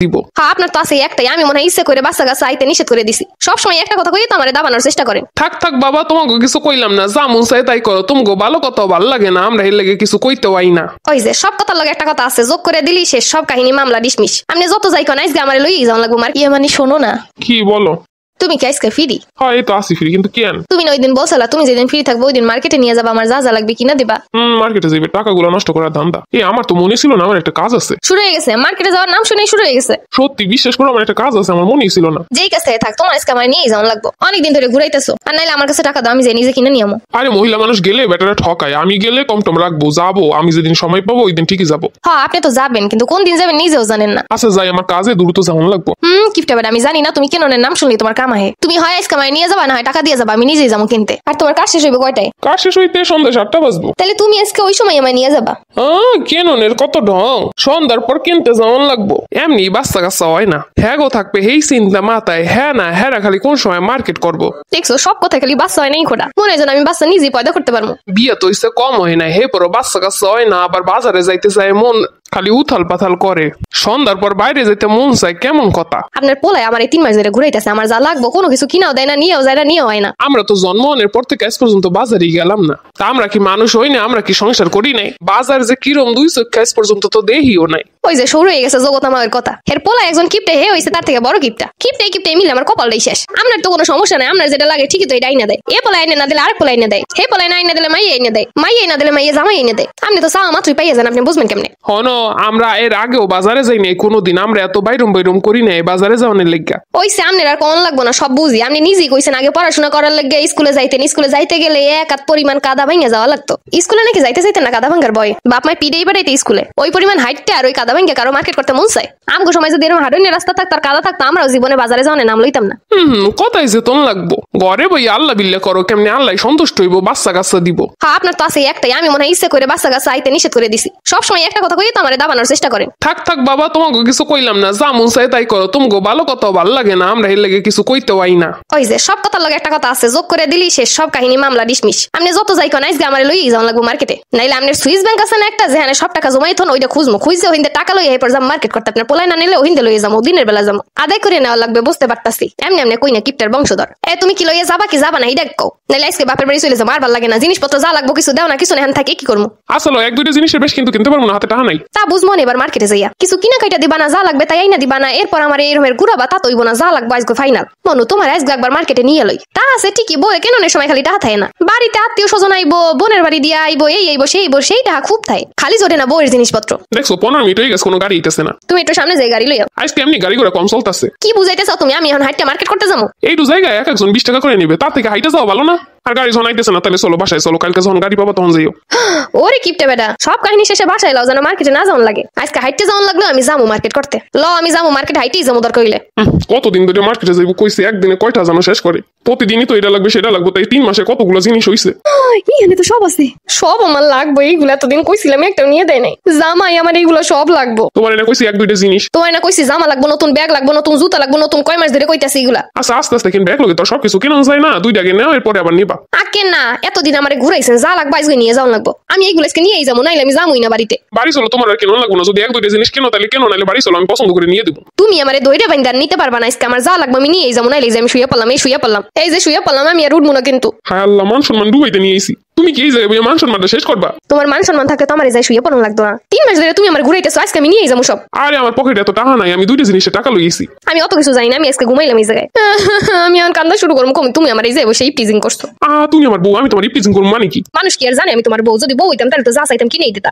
দিব। হ্যাঁ আপনার তো আছে একটাই, আমি মনে হয় ইচ্ছে করে বাচ্চা কাছে আইতে নিষেধ করে দিছি। সবসময় একটা কথা কই তো আমারে দাবানোর চেষ্টা করেন। থাক থাক বাবা, তোমাকে কিছু কইলাম না, যা মন চাই তাই করো। তোমাকে ভালো কথা ভালো লাগে না, আমরা এর লাগে কিছু কইতে পাই না। ওই যে সব কথার লগে একটা কথা আছে, যোগ করে দিলি শেষ, সব কাহিনী মামলা ডিসমিস। আপনি যত যাই কোন আজকে আমারে লইই যাওয়া লাগবো মার। ইয়ে মানে শোনো না, কি বলো? তুমি কি আজকে ফ্রি? হ্যাঁ এই তো আসি ফ্রি, কিন্তু কেন? তুমি না ওই দিন বলছিলা তুমি যেদিন ফ্রি থাকবো ওই দিন মার্কেটে নিয়ে যাবা, আমার যা যা লাগবে কিনা দিবা। মার্কেটে যাবে, টাকাগুলো নষ্ট করার ধান্দা। আমার তো মনে ছিল না, আমার একটা কাজ আছে। শুরু হয়ে গেছে, মার্কেটে যাওয়ার নাম শুনেই শুরু হয়ে গেছে। সত্যি বিশ্বাস করো, আমার একটা কাজ আছে, আমার মনেই ছিল না। যেই কাছে থাক তোমার আজকে আমার নিয়ে যাওয়া লাগবো। অনেকদিন ধরে ঘুরাইতেছো, আর নাইলে আমার কাছে টাকা দাও, আমি যে নিজে কিনে নিয়ে আমো। আরে মহিলা মানুষ গেলে বেটারা ঠকায়, আমি গেলে কম টম রাখবো, যাবো আমি যেদিন সময় পাবো ওই দিন ঠিকই যাবো। হ্যাঁ আপনি তো যাবেন, কিন্তু কোন দিন যাবেন নিজেও জানেন না। আচ্ছা যাই, আমার কাজে দ্রুত যাওয়ান লাগবো। কিফটা বেটা আমি জানি না, তুমি কেন নাম শুনলি তোমার কাম আহে। তুমি হয় আজকে আমার নিয়ে যাবা, না হয় টাকা দিয়ে যাবা, আমি নিজেই যাবো কিনতে। আর তোমার কাজ শেষ হইবে কয়টায়? কাজ শেষ হইতে সন্ধ্যা 7টা বাজবো। তাহলে তুমি আজকে ওই সময় আমার নিয়ে যাবা। কেননের কত ঢং, সন্ধ্যার পর কিনতে যাওয়ান লাগবো। এমনি বাচ্চা কাচ্চা হয় না, হ্যাঁ গো থাকবে এই চিন্তা মাথায়। হ্যাঁ না হ্যাঁ খালি কোন সময় মার্কেট করবো। দেখছো সব কথা খালি বাচ্চা হয় নাই খোটা, মনে হয় যেন আমি বাচ্চা নিজেই পয়দা করতে পারবো। বিয়ে তো ইচ্ছে কম হয় না, হে পরো বাচ্চা কাচ্চা হয় না, আবার বাজারে যাইতে চায় মন খালি উথাল পাথাল করে। সন্ধ্যার পর বাইরে যেতে মন চায়, কেমন কথা। আপনার পোলায় আমার এই 3 মাস ধরে ঘুরাইতেছে, আমার যা লাগবো কোনো কিছু কিনাও দেয় না, নিয়েও যায় না, নিয়েও হয় না। আমরা তো জন্মের পর থেকে আজ পর্যন্ত বাজারেই গেলাম না। তা আমরা কি মানুষ হই না? আমরা কি সংসার করি নাই? বাজার যে কিরম দুই চোখে আজ পর্যন্ত তো দেখিও নাই। ওই যে শুরু হয়ে গেছে জগৎ আমার কথা। এর পোলা একজন কিপটে হে হইছে তার থেকে বড় কিপটা। কিপটে মিলে আমার কপালটাই শেষ। আপনার তো কোনো সমস্যা নাই, আপনার যেটা লাগে ঠিকই তো এটা আইনা দেয়। এ পোলা আইনে না দিলে আর পোলা আইনা দেয়, হে পোলা আইনা দিলে মাই আইনা দেয়, মাই আইনা দিলে মাইয়ে জামাই আইনা দেয়। আপনি তো চাওয়া মাত্রই পাইয়া যান, আপনি বুঝবেন কেমনে? হন আমরা এর আগেও বাজারে যাই নাই কোনোদিন, আমরা এত বাইরম করি নাই বাজারে যাওয়ানের লেগা। ওইসে আপনার আর কোন লাগবো না, সব বুঝি। আপনি নিজেই কইছেন আগে পড়াশোনা করার লাগে স্কুলে যাইতেন, স্কুলে যাইতে গেলে এক হাত পরিমাণ কাদা ভাঙা যাওয়া লাগতো। স্কুলে নাকি যাইতে চাইতেন না কাদা ভাঙ্গার বয়, বাপ মাই পিড়েই বেড়াইতে স্কুলে। ওই পরিমাণ হাইটটা আর ওই কাদা ভাঙ্গা কারো মার্কেট করতে মন চায়? আমগো সময় যদি এরকম হাডুনি রাস্তা থাকতো আর কাদা থাকতো, আমরাও জীবনে বাজারে যাওয়ার নাম লইতাম না। কথাই যে তোন লাগবো, ঘরে বই আল্লাহ বিল্লা করো, কেমনি আল্লাহ সন্তুষ্ট হইব, বাচ্চা কাচ্চা দিব। হ্যাঁ আপনার তো আছে একটাই, আমি মনে হয় ইচ্ছে করে বাচ্চা কাছে আইতে নিষেধ করে দিছি। সবসময় একটা কথা কই তো আমারে দাবানোর চেষ্টা করেন। থাক থাক বাবা, তোমাকে কিছু কইলাম না, যা মন চাই তাই করো। তোমাকে ভালো কথা ভালো লাগে না, আমরা এর লাগে কিছু কইতে পাই না। ওই যে সব কথার লগে একটা কথা আছে, যোগ করে দিলি শেষ, সব কাহিনী মামলা ডিসমিস। আপনি যত যাই কোন আজকে আমারে লইই যাওয়া লাগবো মার্কেটে। নাইলে আপনার সুইস ব্যাংক আছে না একটা, যেখানে সব টাকা জমাই থন, ওইটা খুঁজবো, খুঁজে ওইন্দে টাকা লইয়া এরপর যাম মার্কেট করতে। আপনার পোলাই না নিলে ওইন্দে লইয়া যাবো, দিনের বেলা যাবো, আদায় করে নেওয়া লাগবে, বুঝতে পারতাছি। এমনি এমনি কই না কিপটার বংশধর। তুমি কি লইয়া যাবা কি যাবা না এটা কও, নাইলে আজকে বাপের বাড়ি চলে যাবো, আর ভালো লাগে না। জিনিসপত্র যা লাগবো কিছু দাও না, কিছু না থাকে কি করবো। আসলে এক দুইটা জিনিসের বেশ কিন্তু কিনতে পারবো না, হাতে টাকা নাই। তা বুঝবো না, এবার মার্কেটে যাইয়া কিছু কিনা কাইটা দিবা না, যা লাগবে তাই আইনা দিবা না। এরপর আমার এই রকমের ঘুরাবা তা তৈব না, যা লাগবে আজকে ফাইনাল। মনু তোমার আজকে একবার মার্কেটে নিয়ে লই, তা আছে ঠিকই, বউয়ে কেন সময় খালি টাকা থাকে না। বাড়িতে আত্মীয় স্বজন আইবো, বোনের বাড়ি দিয়ে আইবো, এই আইবো সেই টাকা খুব থাকে, খালি জোটে না বউয়ের জিনিসপত্র। দেখছো 15 মিনিট হয়ে গেছে, কোনো গাড়ি আইতেছে না। তুমি একটু সামনে যাই গাড়ি লইয়া। আজকে এমনি গাড়ি ঘোড়া কম চলতেছে। কি বুঝাইতেছো তুমি? আমি এখন হাইটে মার্কেট করতে যাবো। এইটু জায়গায় এক একজন 20 টাকা করে নিবে, তার থেকে হাইটে যাওয়া ভালো না? আর গাড়ি যখন আইতেছে না, তাহলে চলো বাসায় চলো, কালকে যখন গাড়ি পাবো তখন যাইও। ওরে কিপটে বেটা, সব কাহিনী শেষে বাসায় লাও, যেন মার্কেটে না যাওয়ান লাগে। আজকে হাইটে যাওয়ান লাগলো, আমি যাবো মার্কেট করতে। আমি যাবো মার্কেট, হাইটেই যাবো দরকার হইলে। কতদিন ধরে মার্কেটে যাইবো কইছি, একদিনে কয়টা জানো শেষ করে? প্রতিদিনই তো এটা লাগবে সেটা লাগবে, তাই 3 মাসে কতগুলো জিনিস হইছে। এখানে তো সব আছে, সব আমার লাগবে। এইগুলা এতদিন কইছিলাম, একটা নিয়ে দেয় নাই। জামাই আমার এইগুলো সব লাগবো। তোমার না কইছি এক দুইটা জিনিস, তোমার না কইছি জামা লাগবো, নতুন ব্যাগ লাগবো, নতুন জুতা লাগবো, নতুন কয় মাস ধরে কইতাছি এগুলা। আচ্ছা আস্তে আস্তে কিনবে, এক লগে তো সবকিছু কেনা যায় না, 2 টাকা নেওয়া এরপরে আবার নিবা। আকে না, এতদিন আমারে ঘুরাইছেন, যা লাগবে আজকে নিয়ে যাওয়া লাগবো। আমি এইগুলো আজকে নিয়েই যাবো, নাইলে আমি যাবোই না বাড়িতে। বাড়ি চলো, তোমার আর কেন লাগবো না। যদি এক দুইটা জিনিস কেনো তাহলে কেন, নাইলে বাড়ি চলো, আমি পছন্দ করে নিয়ে দেবো। তুমি আমারে দইটা বাইন্দা নিতে পারবা না আজকে। আমার যা লাগবে আমি নিয়েই যাবো, নাইলে আমি শুয়ে পড়লাম, এই শুয়ে পড়লাম, এই যে শুয়ে পড়লাম, আমি আর উঠবো না কিন্তু। হায় আল্লাহ, মান সম্মান ডুবাইতে নিয়ে আইছি। তুমি কি এই জায়গায় মান সম্মানটা শেষ করবা? তোমার মান সম্মান থাকলে তো আমার যাই শুয়ে পড়ানো লাগতো না। 3 মাস ধরে তুমি আমার ঘুরাইতেছো, আজকে আমি নিয়েই যাবো সব। আরে আমার পকেটে এত টাকা নাই, আমি 2টা জিনিসের টাকা লইছি। আমি অত কিছু জানি না, আমি আজকে ঘুমাইলাম এই জায়গায়। আমি এখন কান্দা শুরু করবো, তুমি আমার এই যে বসে টিজিং করছো। তুমি আমার বউ, আমি তোমার ইপটিজিং করবো মানে কি? মানুষ কি আর জানে আমি তোমার বউ? যদি বউ হইতাম তাহলে তো যা চাইতাম কিনেই দিতা।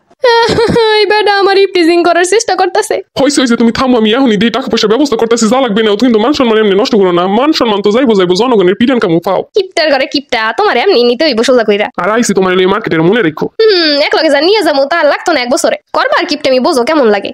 এই বেটা আমার ইপটিজিং করার চেষ্টা করতেছে। হইছে তুমি থামো, আমি এখনই দিয়ে টাকা পয়সা ব্যবস্থা করতেছি, যা লাগবে না। কিন্তু মান সম্মান এমনি নষ্ট করো না, মান সম্মান তো যাইবো জনগণের পিটান কামু পাও। কিপটার ঘরে কিপটা, তোমার এমনি নিতে হইব সোজা কইরা। আর আইছি তোমার এই মার্কেটের মনে রেখো। এক লগে যা নিয়ে যাবো, তা লাগতো না 1 বছরে। করবার কিপটা আমি বোঝো কেমন লাগে।